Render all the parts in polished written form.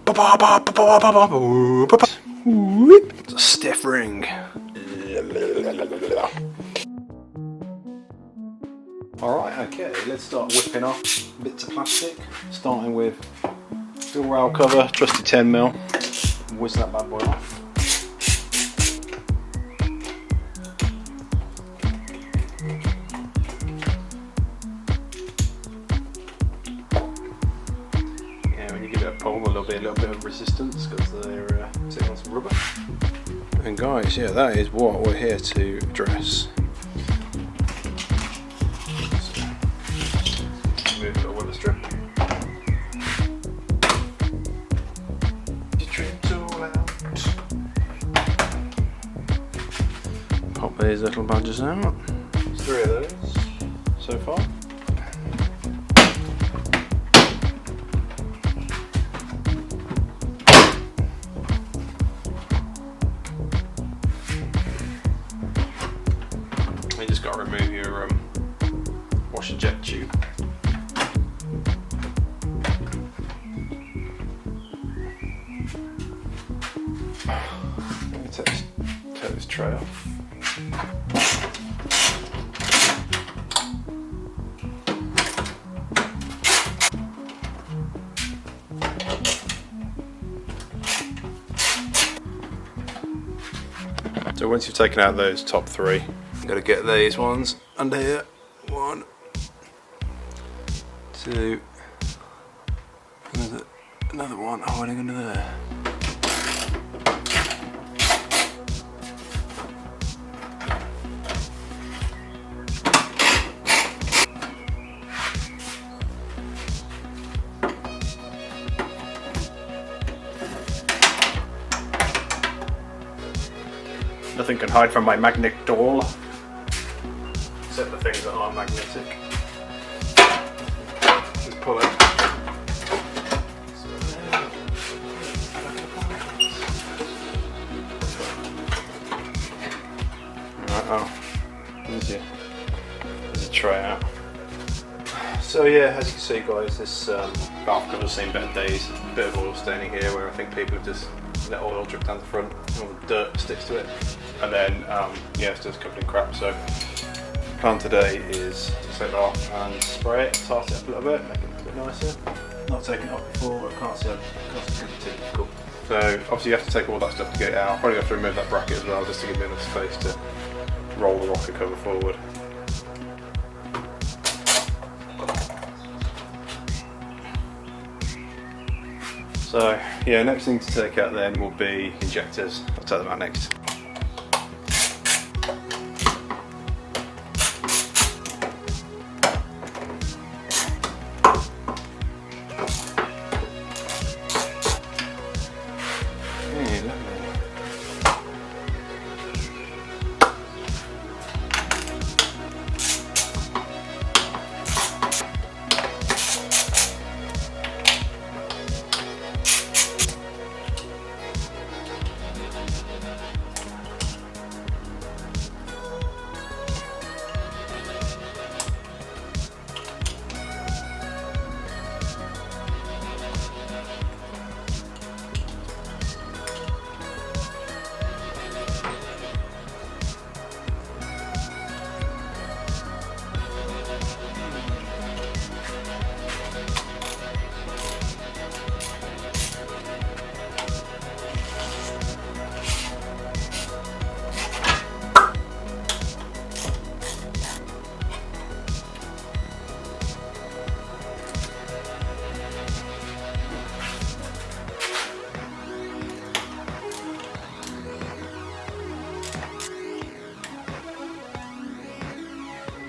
It's a stiff ring. Alright, okay, let's start whipping off bits of plastic, starting with the rail cover, trusty 10mm, whiz that bad boy off. Yeah, when you give it a pull, there'll be a little bit of resistance because they're sitting on some rubber. And guys, yeah, that is what we're here to address. Move a little weather strip. Your trim tool out. Pop these little badges out. There's 3 of those so far. You just got to remove your wash and jet tube. Let me take this tray off. So once you've taken out those top 3, you've got to get these ones under here. 1, 2, another one hiding under there. Nothing can hide from my magnet door, except the things that are magnetic. Just pull it. There's a tray out. So yeah, as you can see guys, this valve cover's seen better days. A bit of oil staining here where I think people have just let oil drip down the front and all the dirt sticks to it. And then yeah, it's just covered in crap. So the plan today is to take it off and spray it, tart it up a little bit, make it a bit nicer. Not taken it off before, I can't see it's going to be too difficult. So obviously you have to take all that stuff to get it out. Probably have to remove that bracket as well, just to give me enough space to roll the rocker cover forward. So yeah, next thing to take out then will be injectors. I'll take them out next.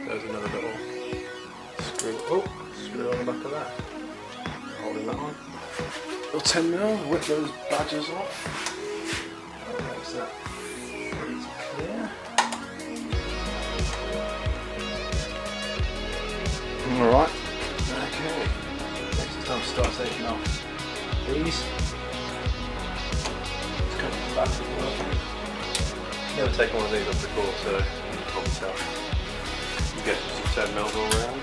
There's another little screw on the back of that. Holding that on. Little 10mm, whip those badges off. That makes that pretty clear. Alright. Okay. Next time start taking off these. Let's cut the back as well. Never taken one of these off before, so you can probably tell. You get some 10mm all around.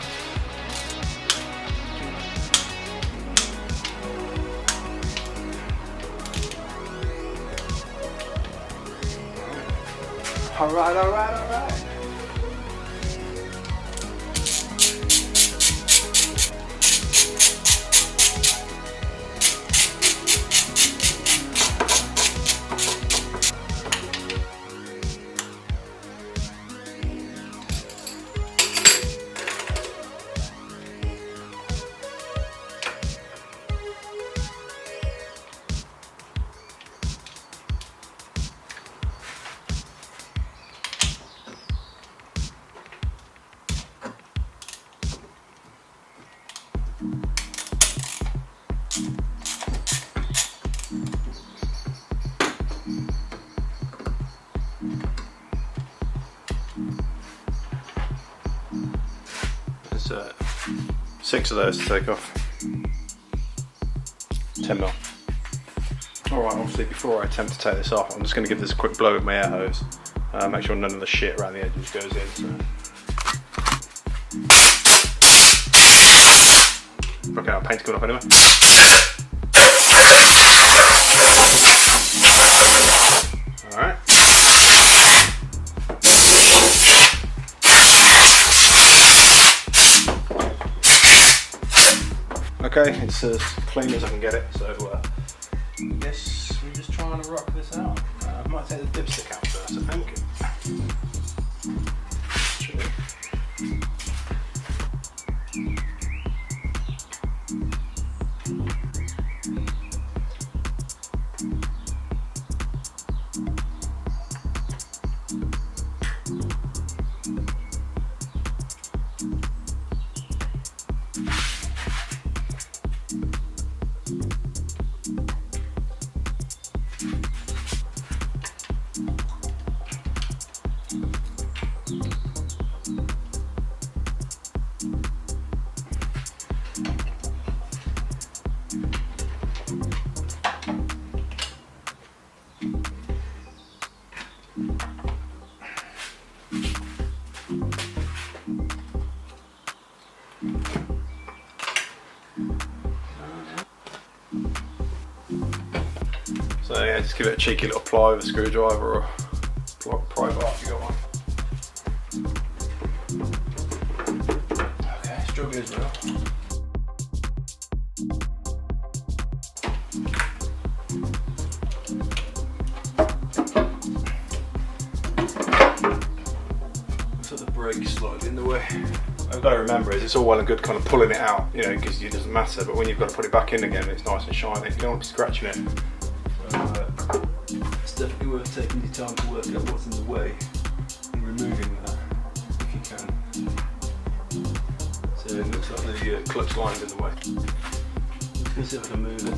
Alright, alright, alright. There's 6 of those to take off. 10mm. Alright, obviously before I attempt to take this off, I'm just going to give this a quick blow with my air hose. Make sure none of the shit around the edges goes in. So. Okay, our paint's coming off anyway. Alright. Okay, it's as clean as I can get it, so I guess we're just trying to rock this out. I might take the dipstick out first, I think. So yeah, just give it a cheeky little ply with a screwdriver or pry bar if you got one. Okay, struggle as well. So the brake's slightly in the way. I've got to remember is it's all well and good kind of pulling it out, you know, because it doesn't matter, but when you've got to put it back in again, it's nice and shiny. You don't want to be scratching it. It's definitely worth taking your time to work out what's in the way and removing that if you can. So it looks like the clutch line's in the way. Let's go see if I can move it.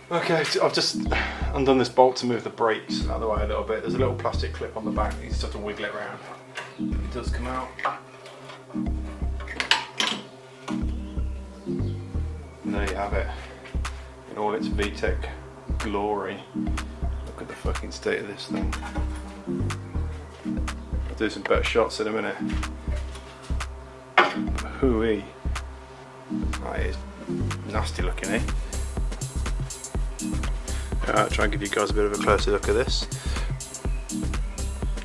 Okay, so I've just undone this bolt to move the brakes out of the way a little bit. There's a little plastic clip on the back, you just have to wiggle it around. It does come out. And there you have it, in all its VTEC glory. Look at the fucking state of this thing. I'll do some better shots in a minute. Hooey. That is nasty looking, eh? Try and give you guys a bit of a closer look at this.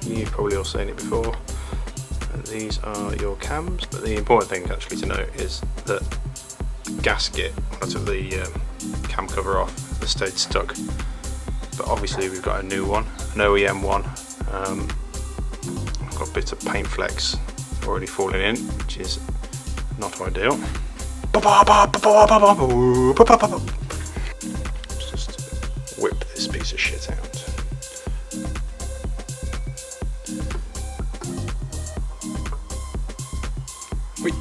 You've probably all seen it before. These are your cams, but the important thing actually to note is that gasket, when I took the cam cover off, it stayed stuck. But obviously we've got a new one, an OEM one. I've got bits of paint flecks already falling in, which is not ideal. Whip this piece of shit out. Wait.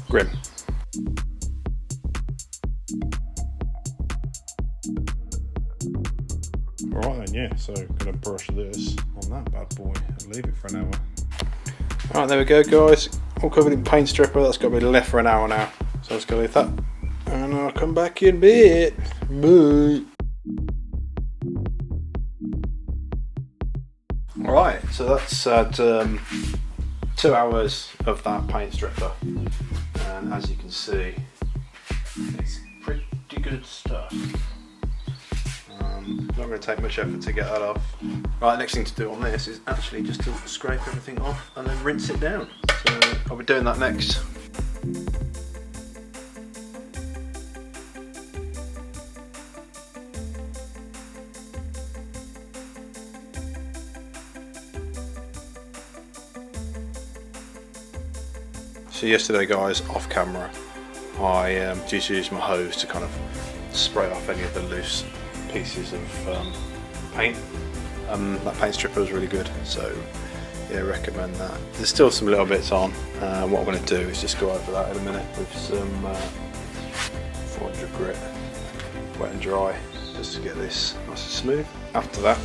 Grim. Alright then, yeah, so I'm going to brush this on that bad boy and leave it for an hour. Alright, there we go guys, all covered in paint stripper. That's got to be left for an hour now, so I'm just going to leave that and I'll come back in a bit. Bye. Alright, so that's had 2 hours of that paint stripper, and as you can see, it's pretty good stuff. Not going to take much effort to get that off. Right, next thing to do on this is actually just to scrape everything off and then rinse it down. So I'll be doing that next. So yesterday guys, off camera, I just used my hose to kind of spray off any of the loose pieces of paint. That paint stripper was really good, so yeah, recommend that. There's still some little bits on. What I'm going to do is just go over that in a minute with some 400 grit, wet and dry, just to get this nice and smooth. After that,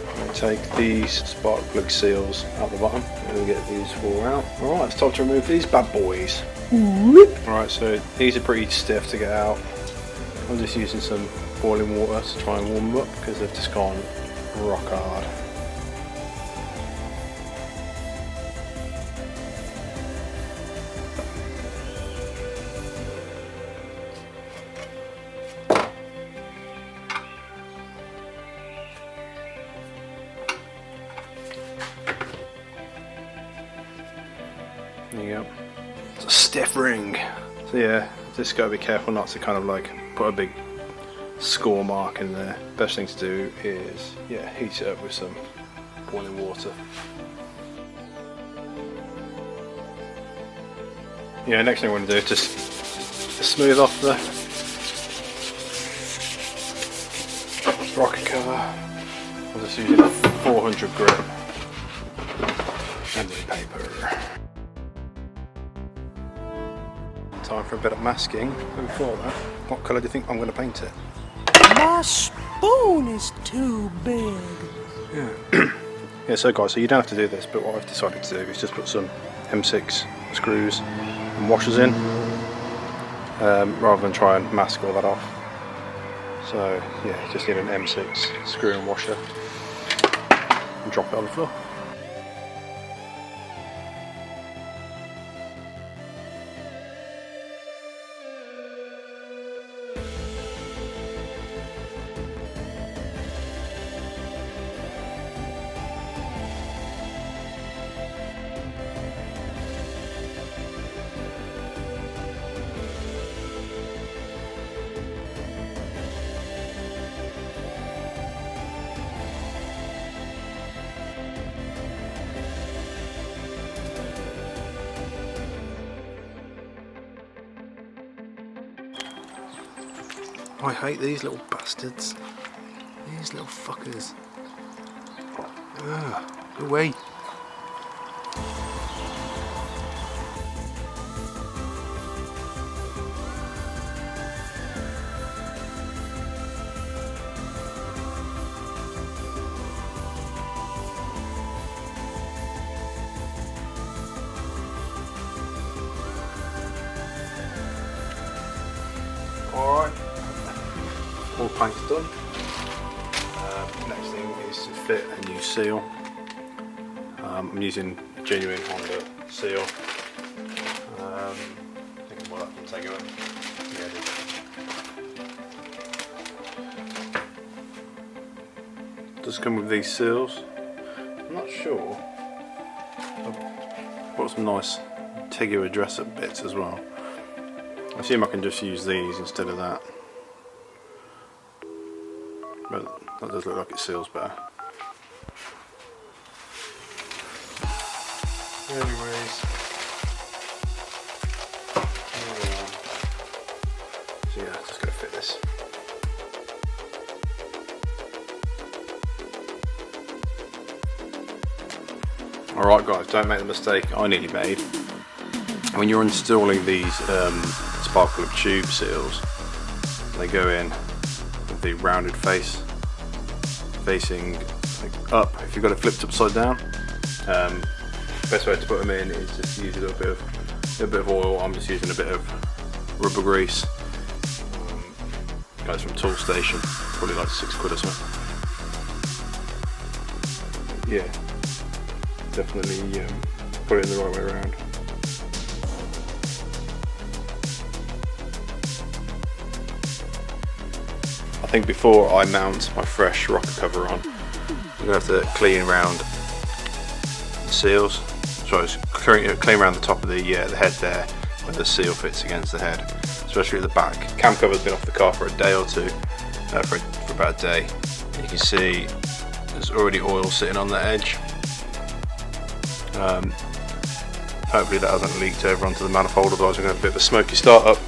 I'm going to take these spark plug seals out the bottom and get these four out. Alright, it's time to remove these bad boys. Alright, so these are pretty stiff to get out. I'm just using some boiling water to try and warm them up because they've just gone rock hard. There you go. It's a stiff ring. So yeah, just got to be careful not to kind of like put a big score mark in there. Best thing to do is, yeah, heat it up with some boiling water. Yeah, next thing I want to do is just smooth off the rocker cover. I'll just use 400 grit and paper. Time for a bit of masking. But before that, what colour do you think I'm going to paint it? My spoon is too big. Yeah. Yeah, so guys, so you don't have to do this, but what I've decided to do is just put some M6 screws and washers in, rather than try and mask all that off. So yeah, you just need an M6 screw and washer and drop it on the floor. I hate these little bastards. These little fuckers. Ugh, go away. Alright. All paint's done. Next thing is to fit a new seal. I'm using a genuine Honda seal. I think I'm well up and take it up. Yeah, does come with these seals. I'm not sure. I've got some nice Tegular dress-up bits as well. I assume I can just use these instead of that. But that does look like it seals better. Anyways. So yeah, just gotta fit this. Alright guys, don't make the mistake I nearly made. When you're installing these spark plug tube seals, they go in with the rounded face facing like up. If you've got it flipped upside down, Best way to put them in is just use a little bit of oil. I'm just using a bit of rubber grease. Guys from Tool Station, probably like £6 or something. Yeah, definitely put it in the right way around. I think before I mount my fresh rocker cover on, I'm going to have to clean around the seals. So it's clean around the top of the head there, where the seal fits against the head, especially at the back. Cam cover's been off the car for a day or two, for about a day. And you can see there's already oil sitting on the edge. Hopefully that hasn't leaked over onto the manifold, otherwise we're going to have a bit of a smoky start up.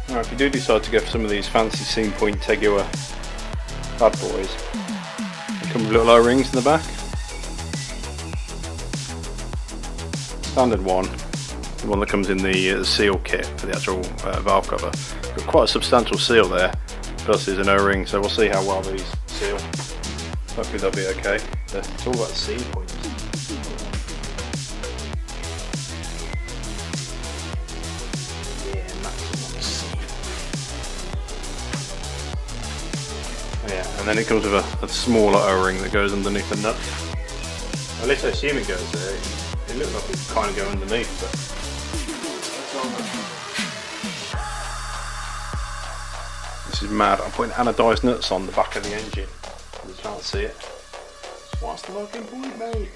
Now, if you do decide to go for some of these fancy seam point Tegua bad boys, they come with little O-rings in the back. Standard one, the one that comes in the seal kit for the actual valve cover. Got quite a substantial seal there, plus there's an O-ring, so we'll see how well these seal. Hopefully they'll be okay. It's all about seam points. Yeah, and then it comes with a smaller O-ring that goes underneath the nut. At least I assume it goes there. It looks like it kind of go underneath, but this is mad. I'm putting anodised nuts on the back of the engine. You can't see it. What's the locking point, mate?